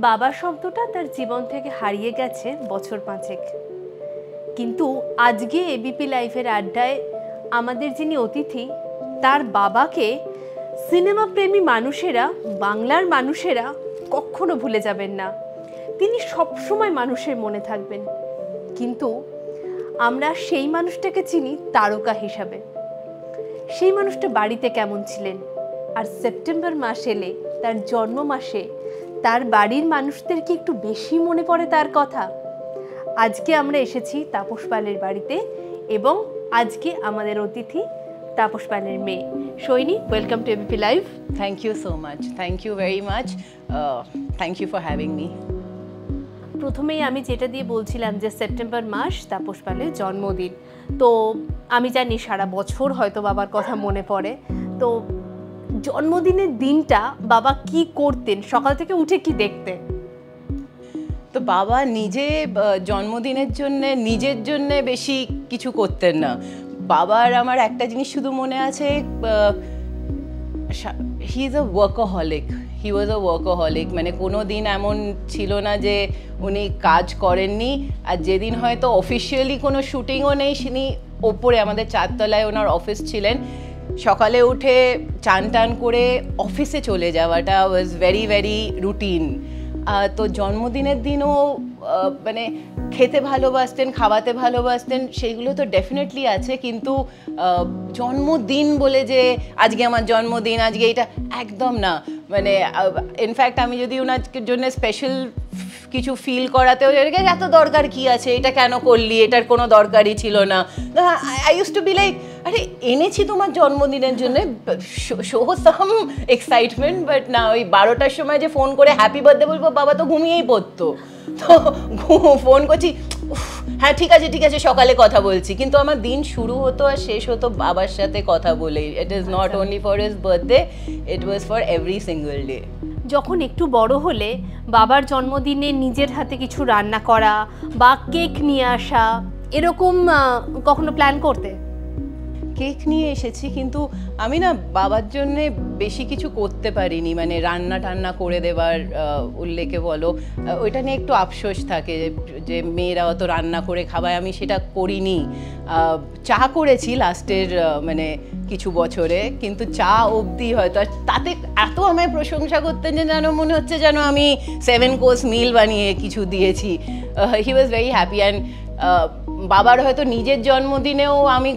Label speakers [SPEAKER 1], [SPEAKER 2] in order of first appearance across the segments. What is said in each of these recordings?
[SPEAKER 1] বাবা শব্দটা তার জীবন থেকে হারিয়ে গেছে বছর 5 কিন্তু আজকে এবিপি লাইফের আড্ডায় আমাদের যিনি অতিথি তার বাবাকে সিনেমা প্রেমী মানুষেরা, বাংলার মানুষেরা কখনো ভুলে যাবেন না। তিনি সবসময় মানুষের মনে থাকবেন, কিন্তু আমরা সেই মানুষটাকে চিনি তারকা হিসাবে। সেই মানুষটা বাড়িতে কেমন ছিলেন, আর সেপ্টেম্বর মাস এলে তার জন্ম মাসে তার বাড়ির মানুষদের কি একটু বেশি মনে পড়ে তার কথা? আজকে আমরা এসেছি তাপস পালের বাড়িতে এবং আজকে আমাদের অতিথি তাপস পালের মেয়ে Saini. Welcome to ABP live.
[SPEAKER 2] Thank you so much, thank you very much, thank you for having me.
[SPEAKER 1] প্রথমেই আমি যেটা দিয়ে বলছিলাম যে সেপ্টেম্বর মাস তাপস পালের জন্মদিন, তো আমি জানি সারা বছর হয়তো বাবার কথা মনে পড়ে। তো জন্মদিনের দিনটা বাবা কি করতেন, সকাল থেকে উঠে কি দেখতেন?
[SPEAKER 2] তো বাবা নিজে জন্মদিনের জন্যে নিজের জন্যে বেশি কিছু করতেন না। বাবার আমার একটা জিনিস শুধু মনে আছে, he is a workaholic, he was a workaholic. মানে কোনো দিন এমন ছিল না যে উনি কাজ করেননি। আর যেদিন হয়তো অফিসিয়ালি কোনো শুটিংও নেই, তিনি ওপরে আমাদের 4 তলায় ওনার অফিস ছিলেন, সকালে উঠে চান টান করে অফিসে চলে যাওয়াটা ওয়াজ ভেরি ভেরি রুটিন। তো জন্মদিনের দিনও মানে খেতে ভালোবাসতেন, খাওয়াতে ভালোবাসতেন, সেইগুলো তো ডেফিনেটলি আছে। কিন্তু জন্মদিন বলে যে আজকে আমার জন্মদিন, আজকে এটা একদম না। মানে ইনফ্যাক্ট আমি যদি ওনার জন্য স্পেশাল কিছু ফিল করাতেও এত দরকার কি আছে, এটা কেন করলি, এটার কোনো দরকারই ছিল না। I use to be like, আরে এনেছি তোমার জন্মদিনের জন্য, শো সাম এক্সাইটমেন্ট। বাট না, ওই 12টার সময় যে ফোন করে হ্যাপি বার্থডে বলবো, বাবা তো ঘুমিয়েই পড়তো। তো ফোন করছি, হ্যাঁ ঠিক আছে ঠিক আছে, সকালে কথা বলছি। কিন্তু আমার দিন শুরু হতো আর শেষ হতো বাবার সাথে কথা বলে। It is not only for his birthday, it was for every single day.
[SPEAKER 1] যখন একটু বড় হলে বাবার জন্মদিনে নিজের হাতে কিছু রান্না করা বা কেক নিয়ে আসা, এরকম কখনো প্ল্যান করতে?
[SPEAKER 2] কেক নিয়ে এসেছি, কিন্তু আমি না বাবার জন্যে বেশি কিছু করতে পারিনি। মানে রান্না টান্না করে দেওয়ার উল্লেখে বলো, ওইটা নিয়ে একটু আফসোস থাকে যে মেয়েরা অত রান্না করে খাওয়ায়, আমি সেটা করিনি। চা করেছি লাস্টের মানে কিছু বছরে, কিন্তু চা অবধি হয়তো। তাতে এত আমায় প্রশংসা করতেন যে যেন মনে হচ্ছে যেন আমি 7 কোর্স মিল বানিয়ে কিছু দিয়েছি। হি ওয়াজ ভেরি হ্যাপি। অ্যান্ড বাবার হয়তো নিজের জন্মদিনেও আমি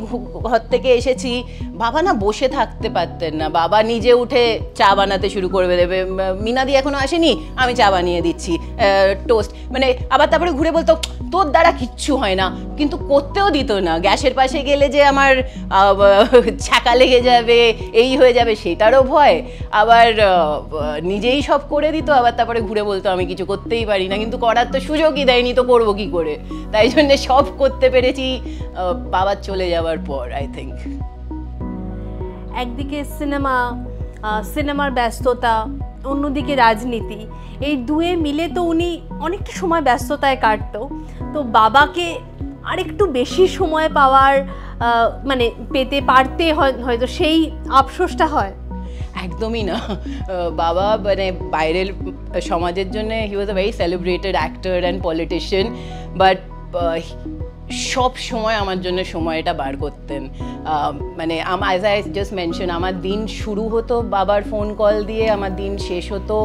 [SPEAKER 2] ঘর থেকে এসেছি, বাবা না বসে থাকতে পারতেন না। বাবা নিজে উঠে চা বানাতে শুরু করে দেবে, মিনাদি এখনো আসেনি, আমি চা বানিয়ে দিচ্ছি, টোস্ট। মানে আবার তারপরে ঘুরে বলতো তোর দ্বারা কিচ্ছু হয় না, কিন্তু করতেও দিত না। গ্যাসের পাশে গেলে যে আমার ছ্যাঁকা লেগে যাবে, এই হয়ে যাবে, সেটারও ভয়। আবার নিজেই সব করে দিত, আবার তারপরে ঘুরে বলতো আমি কিছু করতেই পারি না। কিন্তু করার তো সুযোগই দেয়নি, তো করবো কি করে? তাই জন্যে সব করতে পেরেছি বাবার চলে যাওয়ার পর, আই থিঙ্ক।
[SPEAKER 1] একদিকে সিনেমার ব্যস্ততা, অন্যদিকে রাজনীতি, এই দুয়ে মিলে তো উনি অনেকটা সময় ব্যস্ততায় কাটতো। তো বাবাকে আরেকটু বেশি সময় পাওয়ার মানে পেতে পারতে হয়তো সেই আফসোসটা হয়?
[SPEAKER 2] একদমই না। বাবা মানে বাইরের সমাজের জন্য he was a very celebrated actor and politician, but সব সময় আমার জন্য সময়টা বার করতেন। মানে অ্যাজ আই জাস্ট মেনশন, আমার দিন শুরু হতো বাবার ফোন কল দিয়ে, আমার দিন শেষ হতো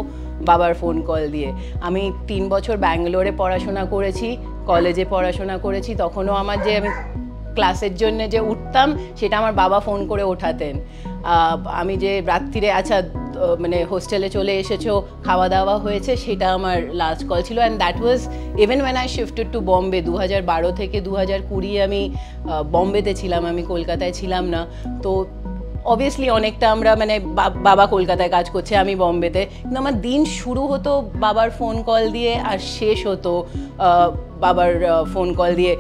[SPEAKER 2] বাবার ফোন কল দিয়ে। আমি 3 বছর ব্যাঙ্গালোরে পড়াশোনা করেছি, কলেজে পড়াশোনা করেছি। তখনও আমার যে আমি ক্লাসের জন্য যে উঠতাম, সেটা আমার বাবা ফোন করে ওঠাতেন। আমি যে রাত্রিরে আচ্ছা মানে হোস্টেলে চলে এসেছো, খাওয়া দাওয়া হয়েছে, সেটা আমার লাস্ট কল ছিল। And that was even when I shifted to Bombay. 2012 থেকে 2020 আমি বম্বেতে ছিলাম, আমি কলকাতায় ছিলাম না। তো অবভিয়াসলি অনেকটা আমরা মানে বাবা কলকাতায় কাজ করছে, আমি বম্বেতে, কিন্তু আমার দিন শুরু হতো বাবার ফোন কল দিয়ে আর শেষ হতো বাবার ফোন কল দিয়ে।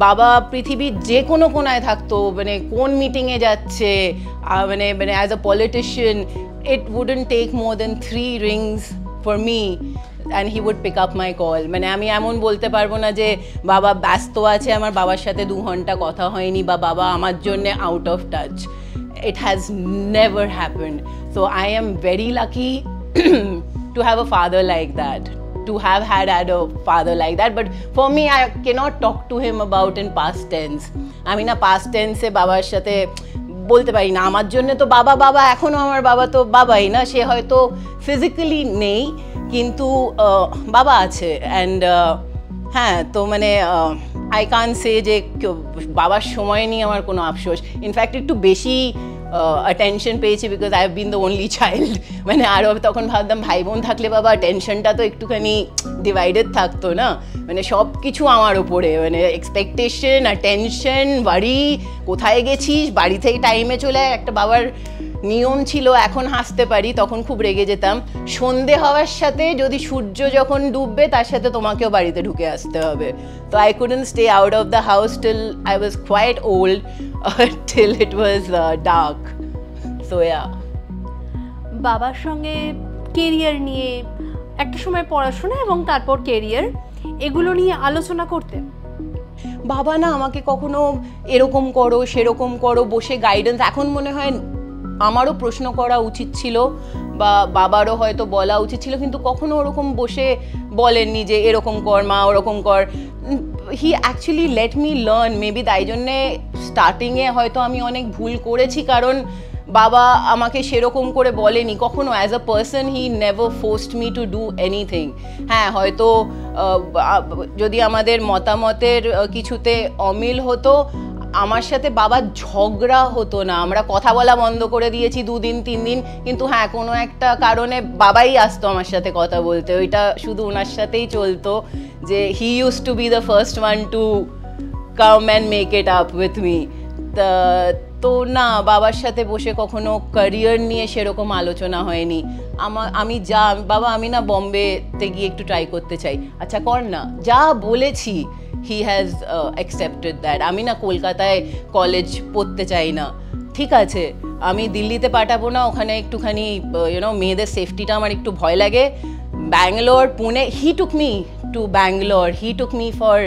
[SPEAKER 2] বাবা পৃথিবীর যে কোনো কোনায় থাকতো, মানে কোন মিটিংয়ে যাচ্ছে, মানে as a politician it wouldn't take more than 3 rings for me and he would pick up my call. মানে আমি এমন বলতে পারবো না যে বাবা ব্যস্ত আছে, আমার বাবার সাথে 2 ঘন্টা কথা হয়নি, বা বাবা আমার জন্য out of touch. It has never happened. So I am very lucky to have a father like that. to have had a father like that. But for me, I cannot talk to him about in past tense. আমি না past tense এ বাবার সাথে বলতে পারি না। আমার জন্য তো বাবা বাবা, এখনও আমার বাবা তো বাবাই না, সে হয়তো ফিজিক্যালি নেই কিন্তু বাবা আছে। অ্যান্ড হ্যাঁ, তো মানে আই কান্ট সে যে বাবার সময় নিয়ে আমার কোনো আফসোস। ইনফ্যাক্ট একটু বেশি অ্যাটেনশন পেয়েছি because I have been the only child. মানে আরও তখন ভাবতাম ভাই বোন থাকলে বাবা টেনশনটা তো একটুখানি ডিভাইডেড থাকতো না, মানে সব কিছু আমার ওপরে, মানে এক্সপেকটেশন, অ্যাটেনশন, বাড়ি, কোথায় গেছিস, বাড়ি থেকে টাইমে চলে একটা বাবার নিয়ম ছিল। এখন হাসতে পারি, তখন খুব রেগে যেতাম। সন্ধে হওয়ার সাথে যদি সূর্য যখন ডুববে তার সাথে তোমাকেও বাড়িতে ঢুকে আসতে হবে। তো I couldn't stay out of the house till I was quite old, till it was dark. So yeah.
[SPEAKER 1] বাবার সঙ্গে কেরিয়ার নিয়ে একটা সময় পড়াশোনা এবং তারপর কেরিয়ার, এগুলো নিয়ে আলোচনা করতেন?
[SPEAKER 2] বাবা না আমাকে কখনো এরকম করো সেরকম করো বসে গাইডেন্স, এখন মনে হয় আমারও প্রশ্ন করা উচিত ছিল বা বাবারও হয়তো বলা উচিত ছিল, কিন্তু কখনো ওরকম বসে বলেননি যে এরকম কর মা, ওরকম কর। হি actually let me learn. Maybe তাই জন্যে স্টার্টিংয়ে হয়তো আমি অনেক ভুল করেছি, কারণ বাবা আমাকে সেরকম করে বলেনি কখনো। As a person he never forced me to do anything. হ্যাঁ, হয়তো যদি আমাদের মতামতের কিছুতে অমিল হতো, আমার সাথে বাবার ঝগড়া হতো না, আমরা কথা বলা বন্ধ করে দিয়েছি 2 দিন 3 দিন, কিন্তু হ্যাঁ কোনো একটা কারণে বাবাই আসতো আমার সাথে কথা বলতে। ওইটা শুধু ওনার সাথেই চলতো যে he use to be the first one to come and make it up with me. তো না, বাবার সাথে বসে কখনো ক্যারিয়ার নিয়ে সেরকম আলোচনা হয়নি। বাবা আমি না বম্বেতে গিয়ে একটু ট্রাই করতে চাই, আচ্ছা কর না, যা বলেছি হি হ্যাজ অ্যাকসেপ্টেড দ্যাট। আমি না কলকাতায় কলেজ পড়তে চাই না, ঠিক আছে আমি দিল্লিতে পাঠাবো না, ওখানে একটুখানি মেয়েদের সেফটিটা আমার একটু ভয় লাগে। Bangalore, Pune, he took me to Bangalore. He took me for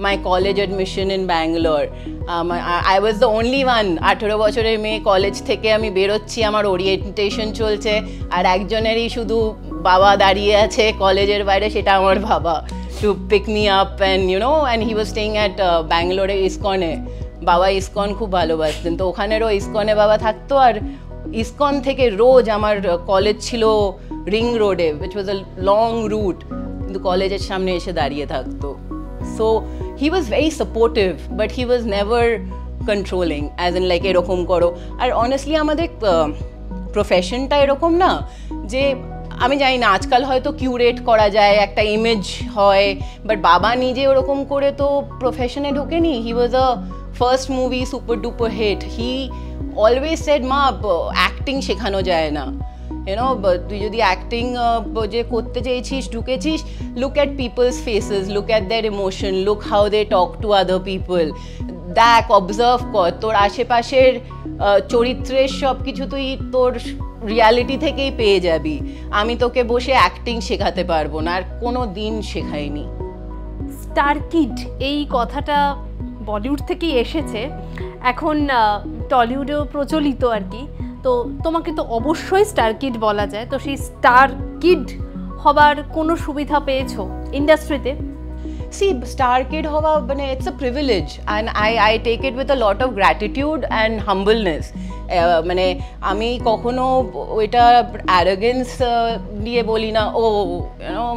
[SPEAKER 2] my college admission in Bangalore. I was the only one, 18 বছরের মেয়ে, কলেজ থেকে আমি বেরোচ্ছি, আমার ওরিয়েন্টেশন চলছে, আর একজনেরই শুধু বাবা দাঁড়িয়ে আছে কলেজের বাইরে, সেটা আমার বাবা, to pick me up and and he was staying at Bangalore ISKCON-এ। বাবা ইসকন খুব ভালোবাসতেন, তো ওখানেরও ইসকনে বাবা থাকতো, আর ইসকন থেকে রোজ, আমার কলেজ ছিল রিং রোডে, which was a long route, কিন্তু কলেজের সামনে এসে দাঁড়িয়ে থাকতো। So he was very supportive, but he was never controlling, as in like এরকম করো। আর অনেস্টলি আমাদের প্রফেশনটা এরকম না যে, আমি জানি না আজকাল হয়তো কিউরেট করা যায়, একটা ইমেজ হয়, বাট বাবা নিজে ওরকম করে তো প্রফেশনে ঢোকেনি। He was a first movie super duper hit. He always said, মা অ্যাক্টিং শেখানো যায় না, তুই যদি অ্যাক্টিং যে করতে চেয়েছিস, ঢুকেছিস, look at people's faces, look at their emotion, look how they talk to other people, দেখ, অবজার্ভ কর, তোর আশেপাশের চরিত্রের সব কিছু তুই তোর রিয়ালিটি থেকেই পেয়ে যাবি। আমি তোকে বসে অ্যাক্টিং শেখাতে পারবো না, আর কোনো দিন শেখাইনি।
[SPEAKER 1] স্টার কিড এই কথাটা বলিউড থেকেই এসেছে, এখন টলিউডেও প্রচলিত আর কি। তো তোমাকে তো অবশ্যই স্টার কিড বলা যায়, তো সেই স্টার কিড হবার কোনো সুবিধা পেয়েছো ইন্ডাস্ট্রিতে?
[SPEAKER 2] See, star kid হওয়া মানে it's a privilege, and I take it with a lot of gratitude and humbleness. মানে আমি কখনো ওইটা অ্যারোগেন্স দিয়ে বলি না, oh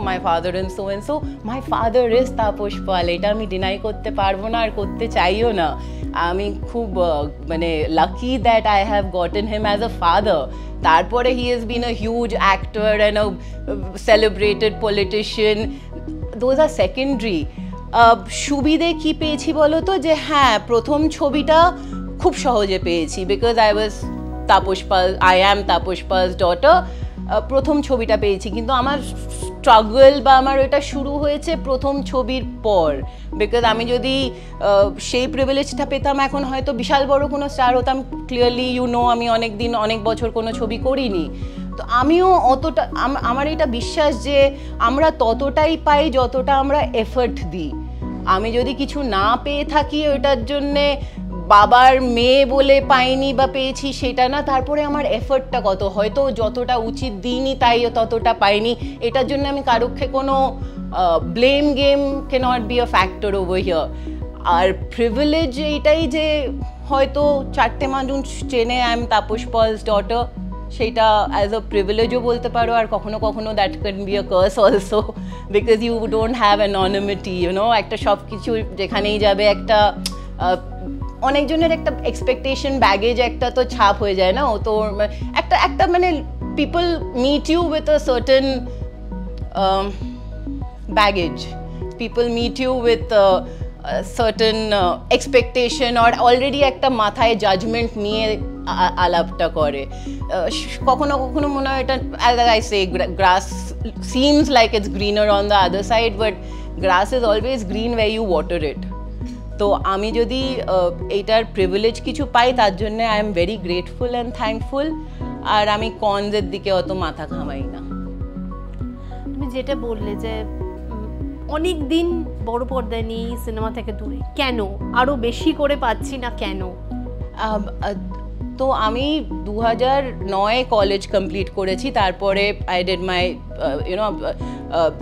[SPEAKER 2] my father and so my father is Tapas Pal, এটা আমি ডিনাই করতে পারবো না আর করতে চাইও না। আমি খুব মানে lucky that I have gotten him as a father. তারপরে he has been a huge actor and a celebrated politician, those are secondary. সুবিধে কি পেয়েছি বলো তো, যে হ্যাঁ প্রথম ছবিটা খুব সহজে পেয়েছি, because I am Tapas Pal's daughter। প্রথম ছবিটা পেয়েছি, কিন্তু আমার স্ট্রাগল বা আমার ওটা শুরু হয়েছে প্রথম ছবির পর, বিকজ আমি যদি সেই প্রিভিলেজটা পেতাম, এখন হয়তো বিশাল বড় কোনো স্টার হতাম। ক্লিয়ারলি আমি অনেক বছর কোনো ছবি করিনি, তো আমিও অতটা, আমার এটা বিশ্বাস যে আমরা ততটাই পাই যতটা আমরা এফর্ট দিই। আমি যদি কিছু না পেয়ে থাকি, ওইটার জন্যে বাবার মেয়ে বলে পাইনি বা পেয়েছি সেটা না, তারপরে আমার এফর্টটা কত, হয়তো যতটা উচিত দিইনি তাই ততটা পাইনি। এটার জন্য আমি কারোকে কোনো blame game can't be a factor over here. আর প্রিভিলেজ এইটাই যে হয়তো 4টে মানুষ চেনে I am Tapas Pal's daughter, সেটা অ্যাজ আ প্রিভিলেজও বলতে পারো, আর কখনো কখনো that can be a curse also, because you don't have anonymity, একটা সব কিছু যেখানেই যাবে একটা অনেকজনের একটা এক্সপেকটেশন ব্যাগেজ একটা তো ছাপ হয়ে যায় না, ও তো একটা মানে people meet you with a certain baggage, people meet you with certain expectation or already একটা মাথায় জাজমেন্ট নিয়ে আলাপটা করে। কখনো কখনো মনে হয় এটা, as I say, grass seems like it's greener on the other side, but grass is always green where you water it. তো আমি যদি এইটার প্রিভিলেজ কিছু পাই তার জন্য I am very grateful and thankful, আর আমি কনজের দিকে অত মাথা ঘামাই না।
[SPEAKER 1] তুমি যেটা বললে যে অনেক দিন বড় পর্দায় নেই, সিনেমা থেকে দূরে, কেন আরো বেশি করে পাচ্ছি না কেন?
[SPEAKER 2] তো আমি 2009 কলেজ কমপ্লিট করেছি, তারপরে আই ডিড মাই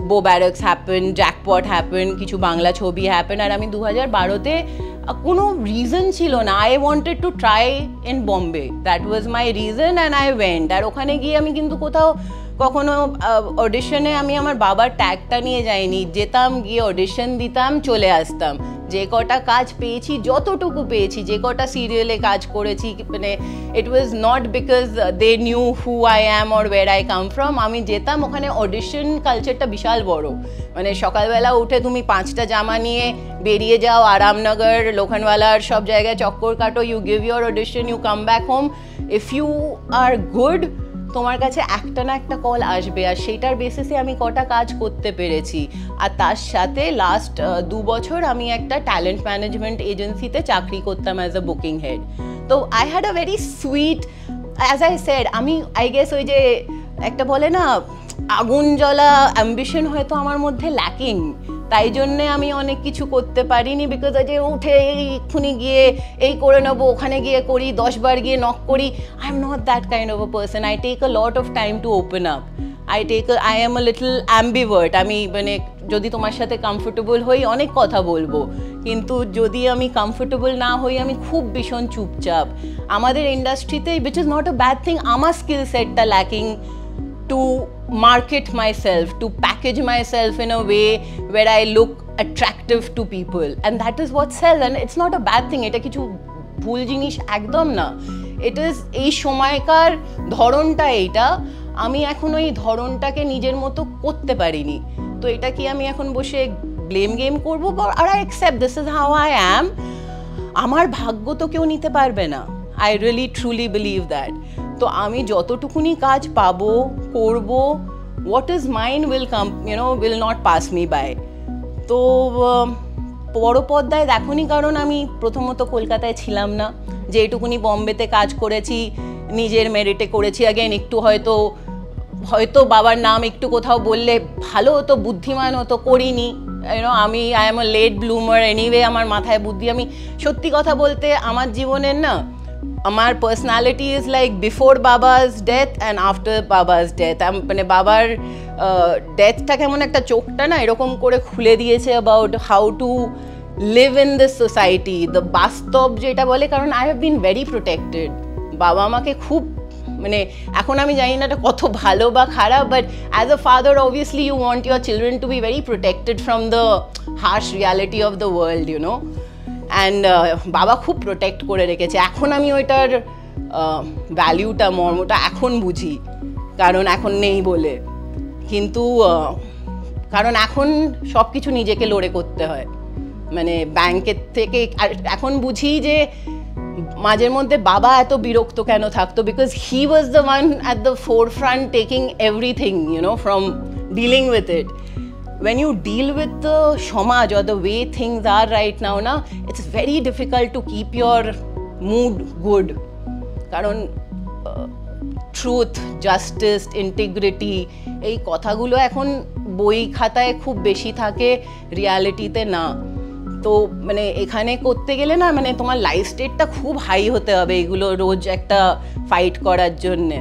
[SPEAKER 2] বো ব্যারাকস হ্যাপেন, জ্যাকপট হ্যাপেন, কিছু বাংলা ছবি হ্যাপেন, আর আমি 2012-তে কোনো রিজন ছিল না, I wanted to try in Bombay, that was my reason and I went. আর ওখানে গিয়ে আমি কিন্তু কোথাও কখনো অডিশনে আমি আমার বাবার ট্যাগটা নিয়ে যাইনি, যেতাম গিয়ে অডিশন দিতাম চলে আসতাম, যে কটা কাজ পেয়েছি যতটুকু পেয়েছি, যে কটা সিরিয়ালে কাজ করেছি, মানে it was not because they knew who I am or where I come from. আমি যেতাম, ওখানে অডিশন কালচারটা বিশাল বড়, মানে সকালবেলা উঠে তুমি 5টা জামা নিয়ে বেরিয়ে যাও, আরামনগর, লোখনওয়ালার সব জায়গায় চক্কর কাটো, you give your audition, you come back home, if you are good তোমার কাছে একটা না একটা কল আসবে। আর সেইটার বেসিসে আমি কটা কাজ করতে পেরেছি। আর তার সাথে লাস্ট 2 বছর আমি একটা ট্যালেন্ট ম্যানেজমেন্ট এজেন্সিতে চাকরি করতাম অ্যাজ আ বুকিং হেড। তো I had a very sweet, as I said, আমি আই গেস ওই যে একটা বলে না আগুন জ্বলা অ্যাম্বিশন হয়তো আমার মধ্যে ল্যাকিং, তাই জন্যে আমি অনেক কিছু করতে পারিনি, বিকজ যে উঠে এক্ষুনি গিয়ে এই করে নেবো, ওখানে গিয়ে করি, 10 বার গিয়ে নক করি, I am not that kind of a person. I take a lot of time to open up, I am a little ambivert. আমি মানে যদি তোমার সাথে কমফোর্টেবল হই অনেক কথা বলবো, কিন্তু যদি আমি কমফোর্টেবল না হই আমি খুব ভীষণ চুপচাপ। আমাদের ইন্ডাস্ট্রিতে, which is not a bad thing, আমার স্কিল সেটটা lacking to market myself, to package myself in a way where I look attractive to people, and that is what sells, and it's not a bad thing. এটা কিছু ভুল জিনিস একদম না, it is এই সময়কার ধরনটা এইটা, আমি এখন ওই ধরনটাকে নিজের মতো করতে পারিনি। তো এটা কি আমি এখন বসে ব্লেম গেম করবো? আর I accept this is how I am. আমার ভাগ্য তো কেউ নিতে পারবে না, I really truly believe that. তো আমি যতটুকুনি কাজ পাবো করব, what is mine will come, will not pass me by. তো বড় পর্দায় দেখোনি, কারণ আমি প্রথমত কলকাতায় ছিলাম না, যেটুকুনি বম্বেতে কাজ করেছি নিজের মেরিটে করেছি। অ্যাগেন একটু হয়তো বাবার নাম একটু কোথাও বললে ভালো হতো, বুদ্ধিমান হতো, করিনি। আমি I am a late bloomer anyway, আমার মাথায় বুদ্ধি। আমি সত্যি কথা বলতে আমার জীবনের না, আমার personality is like before baba's death and after baba's death. মানে বাবার ডেথটা কেমন একটা চোখটা না এরকম করে খুলে দিয়েছে about how to live in this society, the বাস্তব যেটা বলে। কারণ I have been very protected, বাবা আমাকে খুব, মানে এখন আমি জানি না এটা কত ভালো বা খারাপ, but as a father obviously you want your children to be very protected from the harsh reality of the world, and বাবা খুব প্রোটেক্ট করে রেখেছে। এখন আমি ওইটার ভ্যালিউটা, মর্মটা এখন বুঝি, কারণ এখন নেই বলে। কিন্তু কারণ এখন সব কিছু নিজেকে লড়ে করতে হয়, মানে ব্যাংকের থেকে। আর এখন বুঝি যে মাঝের মধ্যে বাবা এত বিরক্ত কেন থাকতো, because he was the one at the forefront taking everything, from dealing with it. When you deal with the সমাজ or the way things are right now, it's very difficult to keep your mood good. কারণ truth, justice, integrity, এই কথাগুলো এখন বই খাতায় খুব বেশি থাকে, রিয়ালিটিতে না। তো মানে এখানে করতে গেলে না, মানে তোমার লাইফ স্টেটটা খুব হাই হতে হবে এগুলো রোজ একটা ফাইট করার জন্যে।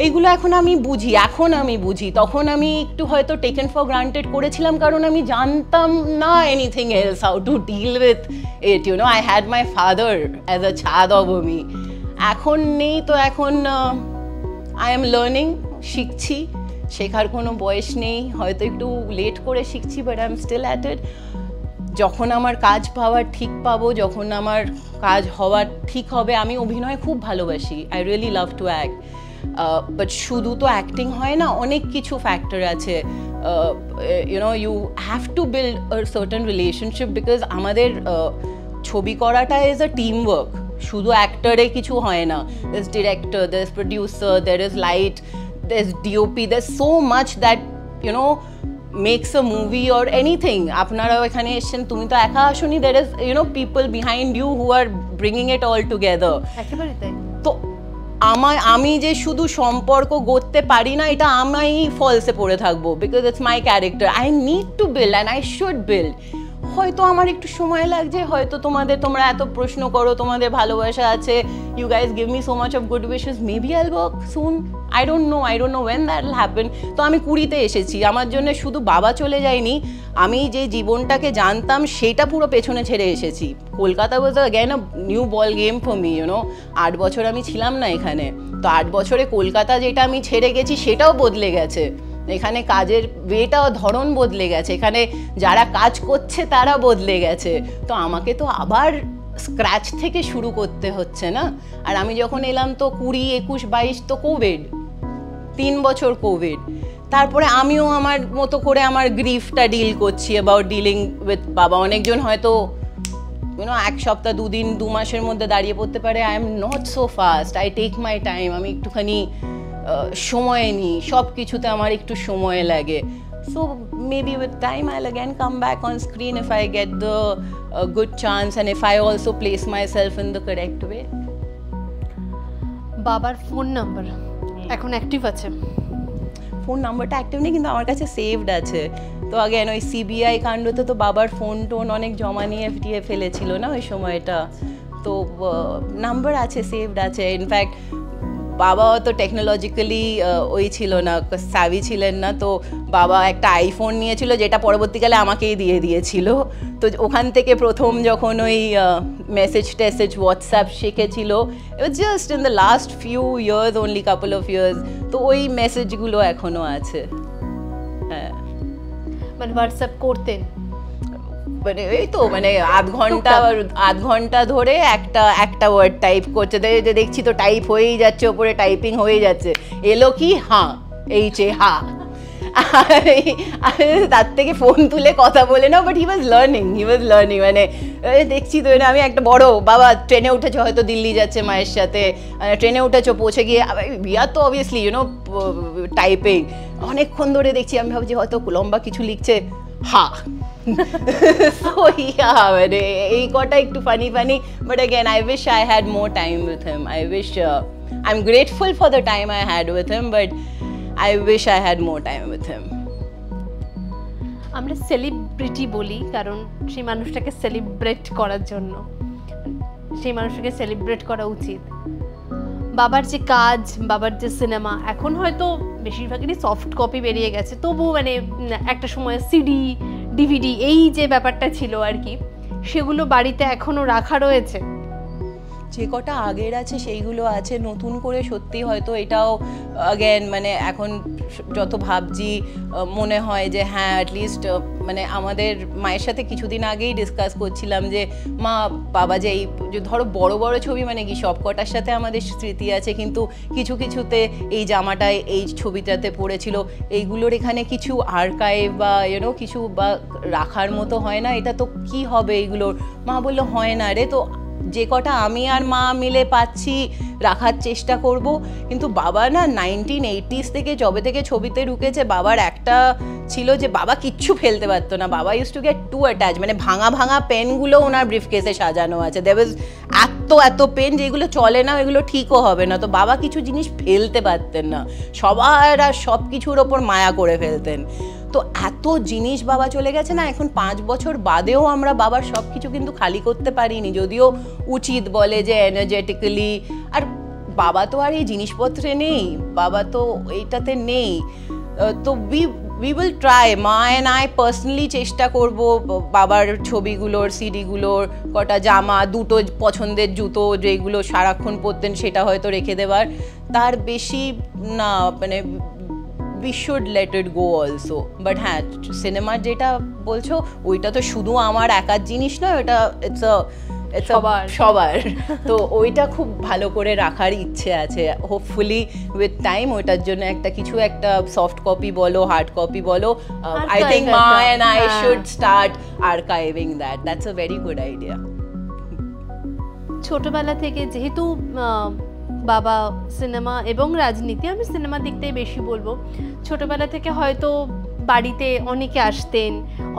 [SPEAKER 2] এইগুলো এখন আমি বুঝি, তখন আমি একটু হয়তো টেকেন ফর গ্রান্টেড করেছিলাম, কারণ আমি জানতাম না anything else, how to deal with it, you know. I had my father as a shade of me. এখন নেই, তো এখন আই এম লার্নিং, শিখছি, শেখার কোনো বয়স নেই, হয়তো একটু লেট করে শিখছি, but I am still at it. যখন আমার কাজ ঠিক পাবো, যখন আমার কাজ হওয়ার ঠিক হবে, আমি অভিনয় খুব ভালোবাসি, I really love to act, but শুধু তো অ্যাক্টিং হয় না, অনেক কিছু ফ্যাক্টর আছে, you know, you have to build a certain relationship, because আমাদের ছবি করাটা ইজ আ টিম ওয়ার্ক, শুধু অ্যাক্টরে কিছু হয় না, there is director, there is producer, there is light, there is DOP, there is so much that you know makes a movie or anything. আপনারা এখানে এসেছেন, তুমি তো একা আসোনি, there is, you know, people behind you who are bringing it all together.
[SPEAKER 1] একেবারে তাই।
[SPEAKER 2] তো আমি যে শুধু সম্পর্ক গড়তে পারি না, এটা আমি ফলসে পড়ে থাকবো, because it's my character, I need to build and I should build. হয়তো আমার একটু সময় লাগছে, হয়তো তোমরা এত প্রশ্ন করো, তোমাদের ভালোবাসা আছে, you guys give me so much of good wishes, maybe I'll work soon, I don't know when that will happen. তো আমি 20-তে এসেছি, আমার জন্য শুধু বাবা চলে যায়নি, আমি যে জীবনটাকে জানতাম সেটা পুরো পেছনে ছেড়ে এসেছি। Kolkata was again a new ball game for me, you know. 8 বছর আমি ছিলাম না এখানে, তো 8 বছরে কলকাতা যেটা আমি ছেড়ে গেছি সেটাও বদলে গেছে, এখানে কাজের ওয়েটাও ধরন বদলে গেছে, এখানে যারা কাজ করছে তারা বদলে গেছে, তো আমাকে তো আবার স্ক্র্যাচ থেকে শুরু করতে হচ্ছে না। আর আমি যখন এলাম তো 20, 21, 22 তো কোভিড, 3 বছর কোভিড, তারপরে আমিও আমার মতো করে আমার গ্রিফটা ডিল করছি, অ্যাবাউট ডিলিং উইথ বাবা। অনেকজন হয়তো ইউনো 1 সপ্তাহ, 2 দিন, 2 মাসের মধ্যে দাঁড়িয়ে পড়তে পারে, I am not so fast, I take my time, আমি একটুখানি সময় নিই, সব কিছুতে আমার একটু সময় লাগে। So maybe with time I'll again come back on screen if I get the good chance and if I also place myself in the correct way.
[SPEAKER 1] বাবার ফোন নাম্বার এখন অ্যাক্টিভ আছে?
[SPEAKER 2] ফোন নাম্বারটা অ্যাক্টিভ নেই, কিন্তু আমার কাছে saved আছে। তো আগেন ওই সিবিআই কাণ্ডতে তো বাবার ফোন টোন অনেক জমা নিয়ে ফিটিয়ে ফেলেছিল না ওই সময়টা, তো নাম্বার আছে, সেভড আছে। ইনফ্যাক্ট বাবা তো টেকনোলজিক্যালি ওই ছিল না, সাভি ছিলেন না, তো বাবা একটা আইফোন নিয়েছিল যেটা পরবর্তীকালে আমাকেই দিয়ে দিয়েছিল। তো ওখান থেকে প্রথম যখন ওই মেসেজ হোয়াটসঅ্যাপ শিখেছিল, it was just in the last few years, only couple of years, তো ওই মেসেজগুলো এখনও আছে। হ্যাঁ,
[SPEAKER 1] মানে হোয়াটসঅ্যাপ করতেন?
[SPEAKER 2] মানে এই তো মানে আধ ঘন্টা ধরে একটা ওয়ার্ড টাইপ করছে, দেখছি তো টাইপ হয়েই যাচ্ছে, ওপরে টাইপিং হয়ে যাচ্ছে, এলো কি হ্যাঁ, এইচে হ্যাঁ, তার থেকে ফোন তুলে কথা বলে নাও। বাট হি ওয়াজ লার্নিং, মানে দেখছি তো আমি একটা বড় বাবা ট্রেনে উঠেছে, হয়তো দিল্লি যাচ্ছে মায়ের সাথে, ট্রেনে উঠেছো, পৌঁছে গিয়ে বিয়া তো অবভিয়াসলি ইউনো টাইপিং, অনেকক্ষণ ধরে দেখছি, আমি ভাবছি হয়তো লম্বা কিছু লিখছে, হ্যাঁ। So yeah, মানে এই কটা একটু funny, but again I wish I had more time with him. I wish I'm grateful for the time I had with him, but I wish I had more time with him.
[SPEAKER 1] আমরা celebrity বলি কারণ সেই মানুষটাকে celebrate করার জন্য, সেই মানুষটাকে celebrate করা উচিত। বাবার যে কাজ, বাবার যে সিনেমা, এখন হয়তো বেশিরভাগেরই সফট কপি বেরিয়ে গেছে, তবু মানে একটা সময় সিডি, ডিভিডি এই যে ব্যাপারটা ছিল আর কি, সেগুলো বাড়িতে এখনো রাখা রয়েছে?
[SPEAKER 2] যে কটা আগের আছে সেইগুলো আছে, নতুন করে সত্যি হয়তো এটাও অ্যাগেন মানে এখন যত ভাবছি মনে হয় যে হ্যাঁ অ্যাটলিস্ট মানে আমাদের মায়ের সাথে কিছুদিন আগেই ডিসকাস করছিলাম যে মা বাবা যে এই যে ধরো বড় বড় ছবি মানে কি সব কটার সাথে আমাদের স্মৃতি আছে, কিন্তু কিছুতে এই জামাটায় এই ছবিটাতে পড়েছিল, এইগুলোর এখানে কিছু আর্কাইভ বা ইউনো কিছু বা রাখার মতো হয় না, এটা তো কি হবে এইগুলোর? মা বললো হয় না রে, তো যে কটা আমি আর মা মিলে পাচ্ছি রাখার চেষ্টা করব। কিন্তু বাবা না 1980s থেকে যবে থেকে ছবিতে ঢুকেছে, বাবার একটা ছিল যে বাবা কিচ্ছু ফেলতে পারতো না, বাবা use to get to attach, মানে ভাঙা পেনগুলো ওনার ব্রিফকেসে সাজানো আছে, দেয়ার ওয়াজ এত পেন যেগুলো চলে না, এগুলো ঠিকও হবে না, তো বাবা কিছু জিনিস ফেলতে পারতেন না, সবার আর সব কিছুর ওপর মায়া করে ফেলতেন। তো এত জিনিস বাবা চলে গেছে না, এখন 5 বছর বাদেও আমরা বাবার সব কিছু কিন্তু খালি করতে পারিনি, যদিও উচিত বলে যে এনার্জেটিক্যালি। আর বাবা তো আর এই জিনিসপত্রে নেই, বাবা তো এইটাতে নেই। তো we will try, মা and I পার্সোনালি চেষ্টা করব বাবার ছবিগুলোর, সিডিগুলোর, কটা জামা, দুটো পছন্দের জুতো যেগুলো সারাক্ষণ পরতেন সেটা হয়তো রেখে দেওয়ার, তার বেশি না, মানে we should let it go also. But হ্যাঁ, সিনেমার যেটা বলছো ওইটা তো শুধু আমার একার জিনিস নয়, ওটা সবার। তো ওইটা খুব ভালো করে রাখার ইচ্ছে আছে। হোপফুলি উইথ টাইম ওইটার জন্য একটা সফট কপি বলো, হার্ড কপি বলো, আই থিঙ্ক মা and I should start archiving that. That's a very good idea.
[SPEAKER 1] ছোটবেলা থেকে যেহেতু বাবা সিনেমা এবং রাজনীতি, আমি সিনেমা দিকটাই বেশি বলবো, ছোটবেলা থেকে হয়তো বাড়িতে অনেকে আসতেন,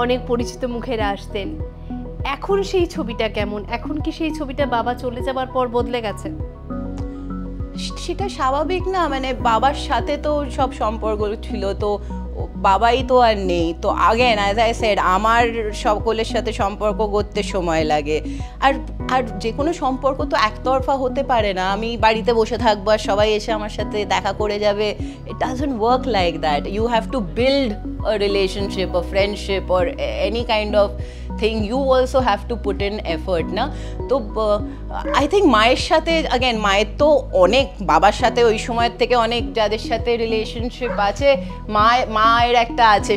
[SPEAKER 1] অনেক পরিচিত মুখেরা আসতেন। এখন সেই ছবিটা কেমন? এখন কি সেই ছবিটা বাবা চলে যাবার পর বদলে গেছে?
[SPEAKER 2] সেটা স্বাভাবিক না, মানে বাবার সাথে তো সব সম্পর্ক ছিল, তো বাবাই তো আর নেই। তো আগেন অ্যাজ আই সেড, আমার সকলের সাথে সম্পর্ক করতে সময় লাগে। আর যে কোনো সম্পর্ক তো একতরফা হতে পারে না। আমি বাড়িতে বসে থাকবো আর সবাই এসে আমার সাথে দেখা করে যাবে, it doesn't work like that. You have to build a relationship, a friendship or any kind of thing. You also have to put in effort na. তো I think মায়ের সাথে again, মায়ের তো অনেক, বাবার সাথে ওই সময়ের থেকে অনেক যাদের সাথে রিলেশনশিপ আছে, মায়ের একটা আছে,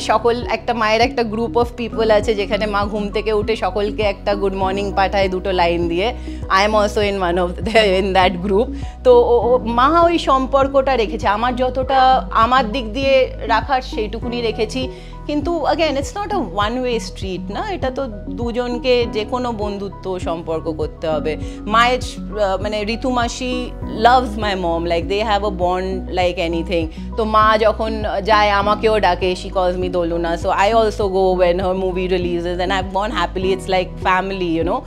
[SPEAKER 2] মায়ের একটা গ্রুপ অফ পিপল আছে যেখানে মা ঘুম থেকে উঠে সকলকে একটা গুড মর্নিং পাঠায় দুটো লাইন দিয়ে। I am also in that group. তো মা ওই সম্পর্কটা রেখেছে, আমার যতটা আমার দিক দিয়ে রাখার সেইটুকুনি রেখেছি। কিন্তু again, it's not a one way street না, এটা তো দুজনকে যে কোনো বন্ধুত্ব সম্পর্ক করতে হবে। মায়ের মানে ঋতু মাসি loves my mom, like they have a bond like anything. তো মা যখন যায় আমাকেও ডাকে, she calls me Doluna, so I also go when her movie releases and I've gone happily. It's like family, you know.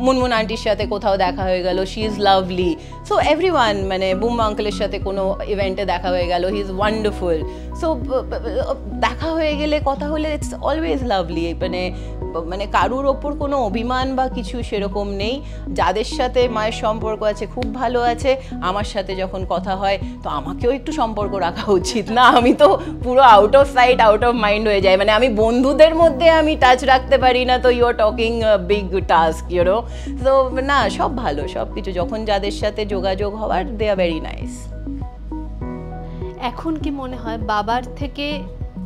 [SPEAKER 2] Munmun আন্টির সাথে কোথাও দেখা হয়ে গেল, she is lovely. So everyone, মানে বুম্বা আঙ্কেলের সাথে কোনো ইভেন্টে দেখা হয়ে গেল, he is wonderful. So দেখা হয়ে গেলে কথা হলে ইটস অলওয়েজ লাভলি। মানে কারুর ওপর কোনো অভিমান বা কিছু সেরকম নেই। যাদের সাথে মায়ের সম্পর্ক আছে খুব ভালো আছে, আমার সাথে যখন কথা হয় তো আমাকেও একটু সম্পর্ক রাখা উচিত না? আমি তো পুরো out of sight out of mind হয়ে যাই। মানে আমি বন্ধুদের মধ্যে আমি টাচ রাখতে পারি না, তো you are talking big task, you know. তো না, সব ভালো, সব কিছু যখন যাদের সাথে যোগাযোগ হওয়ার, দে আর ভেরি নাইস।
[SPEAKER 1] এখন কি মনে হয় বাবার থেকে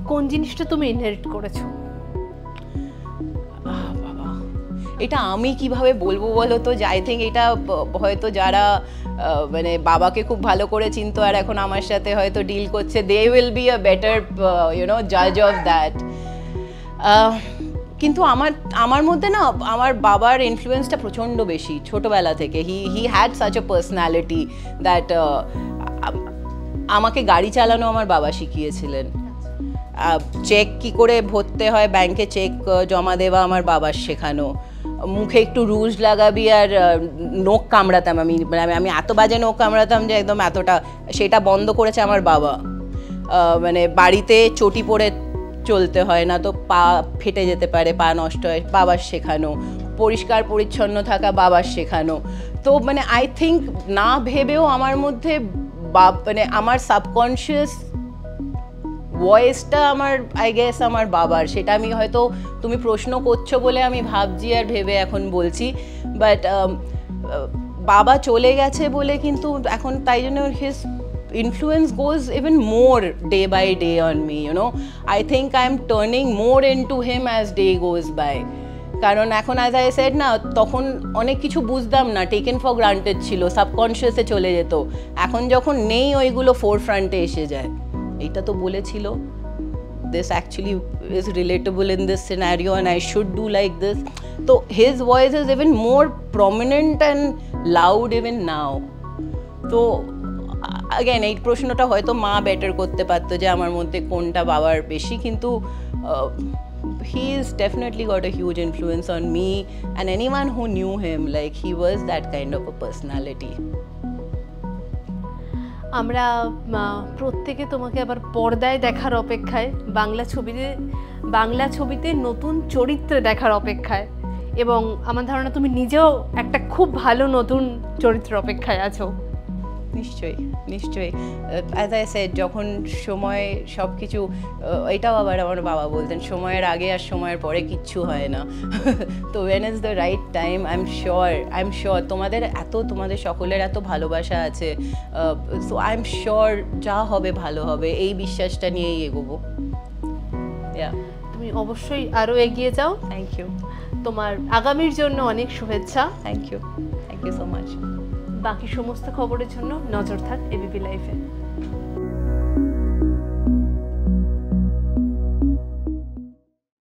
[SPEAKER 1] কোন জিনিসটা তুমি ইনহেরিট করেছো?
[SPEAKER 2] বাবা, এটা আমি কিভাবে বলবো বলো তো? আই থিঙ্ক এটা হয়তো যারা মানে বাবাকে খুব ভালো করে চিনতো আর এখন আমার সাথে হয়তো ডিল করছে, they will be a better you know জাজ অফ দ্যাট। কিন্তু আমার মধ্যে না আমার বাবার ইনফ্লুয়েন্সটা প্রচণ্ড বেশি ছোটবেলা থেকে। He had such a personality that আমাকে গাড়ি চালানো আমার বাবা শিখিয়েছিলেন, চেক কি করে ভরতে হয়, ব্যাংকে চেক জমা দেওয়া আমার বাবার শেখানো, মুখে একটু রুজ লাগাবি আর নখ কামড়াতাম, আমি এত বাজে নখ কামড়াতাম যে একদম এতটা, সেটা বন্ধ করেছে আমার বাবা। মানে বাড়িতে চটি পরে চলতে হয় না, তো পা ফেটে যেতে পারে, পা নষ্ট হয়, বাবার শেখানো, পরিষ্কার পরিচ্ছন্ন থাকা বাবার শেখানো। তো মানে আই থিঙ্ক না ভেবেও আমার মধ্যে মানে আমার সাবকনশিয়াস ভয়েসটা আমার আই গেস আমার বাবার, সেটা আমি হয়তো তুমি প্রশ্ন করছো বলে আমি ভাবছি আর ভেবে এখন বলছি। বাট বাবা চলে গেছে বলে কিন্তু এখন তাই জন্য his influence goes even more day by day on me, you know. I think I'm turning more into him as day goes by. কারণ এখন as I said না, তখন অনেক কিছু বুঝতাম না, টেকেন ফর গ্রান্টেড ছিল, সাবকনশিয়াসে চলে যেত। এখন যখন নেই ওইগুলো ফোর ফ্রন্টে এসে যায়, এইটা তো বলেছিল, this actually is relatable in this scenario and I should do like this. So his voice is even more prominent and loud even now. তো again এই প্রশ্নটা হয়তো মা বেটার করতে পারতো যে আমার মধ্যে কোনটা বাবার বেশি, কিন্তু he is definitely got a huge influence on me and anyone who knew him, like he was that kind of a personality.
[SPEAKER 1] আমরা প্রত্যেকে তোমাকে আবার পর্দায় দেখার অপেক্ষায়, বাংলা ছবিতে নতুন চরিত্রে দেখার অপেক্ষায়। এবং আমার ধারণা তুমি নিজেও একটা খুব ভালো নতুন চরিত্র অপেক্ষায় আছো।
[SPEAKER 2] নিশ্চয়ই নিশ্চয়ই, অ্যাজ আই সেড, যখন সময় সব কিছু, এটাও আবার আমার বাবা বলতেন, সময়ের আগে আর সময়ের পরে কিচ্ছু হয় না। তো when is the right time, I am sure তোমাদের সকলের এত ভালোবাসা আছে, সো আই এম শিওর যা হবে ভালো হবে, এই বিশ্বাসটা নিয়েই এগোবো।
[SPEAKER 1] তুমি অবশ্যই আরো এগিয়ে যাও।
[SPEAKER 2] Thank you.
[SPEAKER 1] তোমার আগামীর জন্য অনেক শুভেচ্ছা।
[SPEAKER 2] Thank you so much.
[SPEAKER 1] বাকি সমস্ত খবরের জন্য নজর থাক এবিপি লাইফে।